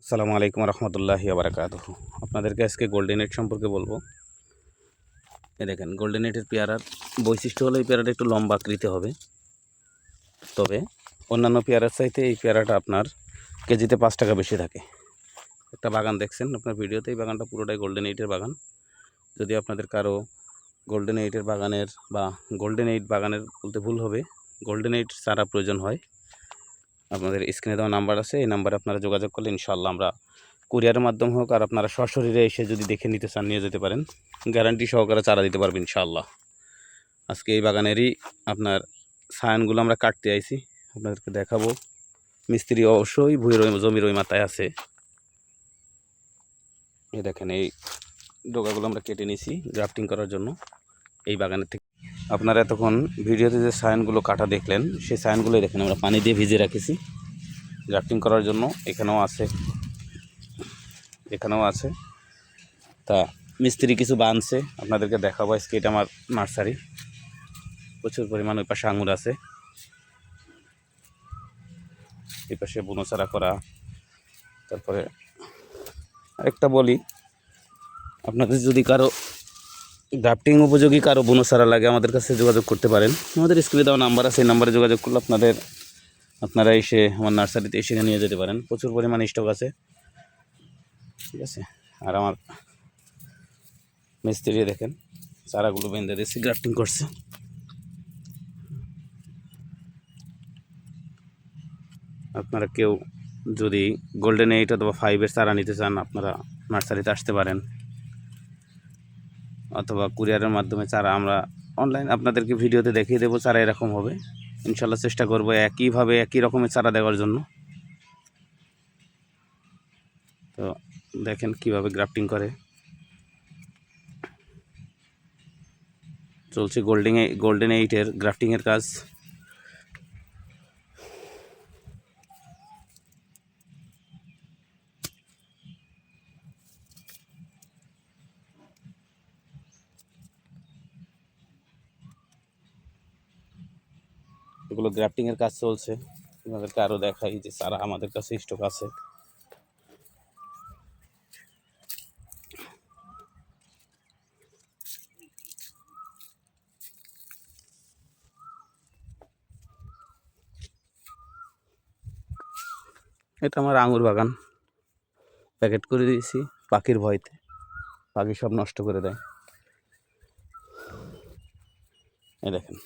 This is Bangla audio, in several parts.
আসসালামু আলাইকুম রহমতুল্লাহি বারাকাতুহু। আপনাদেরকে আজকে গোল্ডেন এইট সম্পর্কে বলবো। এই দেখেন, গোল্ডেন এইটের পেয়ারার বৈশিষ্ট্য হলো এই পেয়ারাটা একটু লম্বা আকৃতি হবে। তবে অন্যান্য পেয়ারার চাইতে এই পেয়ারাটা আপনার কেজিতে 5 টাকা বেশি থাকে। একটা বাগান দেখছেন আপনার ভিডিওতে, এই বাগানটা পুরোটাই গোল্ডেন এইটের বাগান। যদি আপনাদের কারো গোল্ডেন এইটের বাগানের বা গোল্ডেন এইট বাগানের বলতে ভুল হবে, গোল্ডেন এইট চারা প্রয়োজন হয়, আপনাদের স্ক্রিনে দেওয়া নাম্বার আছে, এই নাম্বারে আপনারা যোগাযোগ করলে ইনশাআল্লাহ আমরা কুরিয়ারের মাধ্যমে হোক আর আপনারা সশরীরে এসে যদি দেখে নিতে চান নিয়ে যেতে পারেন, গ্যারান্টি সহকারে চারা দিতে পারবেন ইনশাআল্লাহ। আজকে এই বাগানেরই আপনার সায়ানগুলো আমরা কাটতে আইছি, আপনাদেরকে দেখাবো। মিস্ত্রি অবশ্যই ভুঁইয়ের জমির ওই মাথায় আছে। এই দেখেন, এই ডোকাগুলো আমরা কেটে নিয়েছি গ্রাফটিং করার জন্য এই বাগানের থেকে। আপনারা এতক্ষণ ভিডিওতে যে সায়ানগুলো কাটা দেখলেন, সেই সায়ানগুলোই দেখেন আমরা পানি দিয়ে ভিজিয়ে রাখেছি গ্রাফটিং করার জন্য। এখানেও আছে তা মিস্ত্রি কিছু বানছে, আপনাদেরকে দেখাবো আজকে। এটা আমার নার্সারি, প্রচুর পরিমাণ। ওই পাশে আঙুর আছে, এই পাশে বুনো চারা করা। তারপরে আরেকটা বলি, আপনাদের যদি কারো গ্রাফটিং উপযোগী কারো বুনো চারা লাগে আমাদের কাছে যোগাযোগ করতে পারেন। আমাদের স্ক্রিনে দেওয়া নাম্বার আছে, এই নাম্বারে যোগাযোগ করলে আপনারা এসে আমার নার্সারিতে এসে নিয়ে যেতে পারেন। প্রচুর পরিমাণ স্টক আছে, ঠিক আছে। আর আমার মিস্ত্রি দেখেন চারাগুলো বেঁধে দিয়েছি, গ্রাফটিং করছে। আপনারা কেউ যদি গোল্ডেন এইট অথবা 5-এর চারা নিতে চান, আপনারা নার্সারিতে আসতে পারেন, অথবা কুরিয়ারের মাধ্যমে চারা আমরা অনলাইন আপনাদেরকে ভিডিওতে দেখিয়ে দেবো। চারা এরকম হবে ইনশাল্লাহ, চেষ্টা করবো একইভাবে একই রকমের চারা দেওয়ার জন্য। তো দেখেন কিভাবে গ্রাফটিং করে চলছে গোল্ডেন এইটের গ্রাফটিংয়ের কাজ। এগুলো গ্রাফটিংয়ের কাজ চলছে। আপনাদেরকে আরও দেখাই যে চারা আমাদের কাছে স্টক আছে। এটা আমার আঙুর বাগান, প্যাকেট করে দিয়েছি পাখির ভয়তে, পাখি সব নষ্ট করে দেয়। এই দেখেন,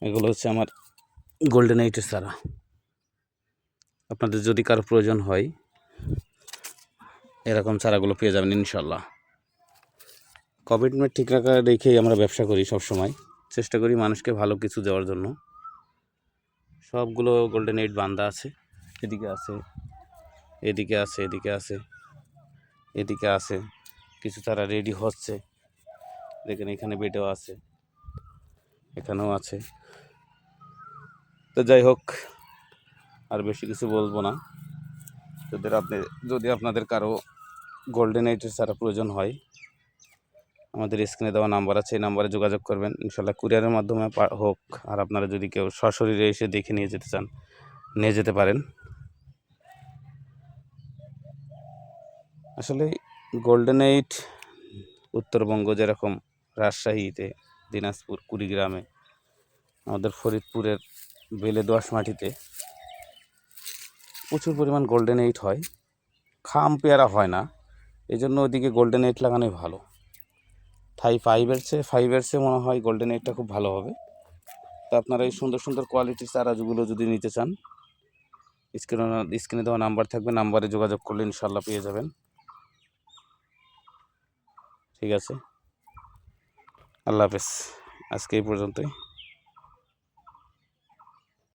এগুলো হচ্ছে আমার গোল্ডেন এইটের চারা। আপনাদের যদি কারো প্রয়োজন হয় এরকম চারাগুলো পেয়ে যাবেন ইনশাল্লাহ। কমিটমেন্ট ঠিক রেখেই আমরা ব্যবসা করি, সব সময় চেষ্টা করি মানুষকে ভালো কিছু দেওয়ার জন্য। সবগুলো গোল্ডেন এইট বান্ধা আছে, এদিকে আছে, এদিকে আছে, এদিকে আছে, এদিকে আছে। কিছু চারা রেডি হচ্ছে, দেখেন এখানে বেডেও আছে, এখানেও আছে। তো যাই হোক, আর বেশি কিছু বলবো না। যদি আপনাদের কারো গোল্ডেন এইটের চারা প্রয়োজন হয়, আমাদের স্ক্রিনে দেওয়া নাম্বার আছে, এই নাম্বারে যোগাযোগ করবেন ইনশাল্লাহ। কুরিয়ারের মাধ্যমে হোক আর আপনারা যদি কেউ সশরীরে এসে দেখে নিয়ে যেতে চান নিয়ে যেতে পারেন। আসলে গোল্ডেন এইট উত্তরবঙ্গ, যেরকম রাজশাহীতে, দিনাজপুর, কুড়িগ্রামে, আমাদের ফরিদপুরের বেলে দোআঁশ মাটিতে প্রচুর পরিমাণ গোল্ডেন এইট হয়। খাম পেয়ারা হয় না, এই জন্য ওইদিকে গোল্ডেন এইট লাগানোই ভালো। 5-এর চেয়ে মনে হয় গোল্ডেন এইটটা খুব ভালো হবে। তো আপনারা এই সুন্দর সুন্দর কোয়ালিটির চারাগুলো যদি নিতে চান, স্ক্রিনে দেওয়া নাম্বার থাকবে, নাম্বারে যোগাযোগ করলে ইনশাল্লাহ পেয়ে যাবেন। ঠিক আছে, আল্লাহ হাফেজ। আজকে এই পর্যন্তই।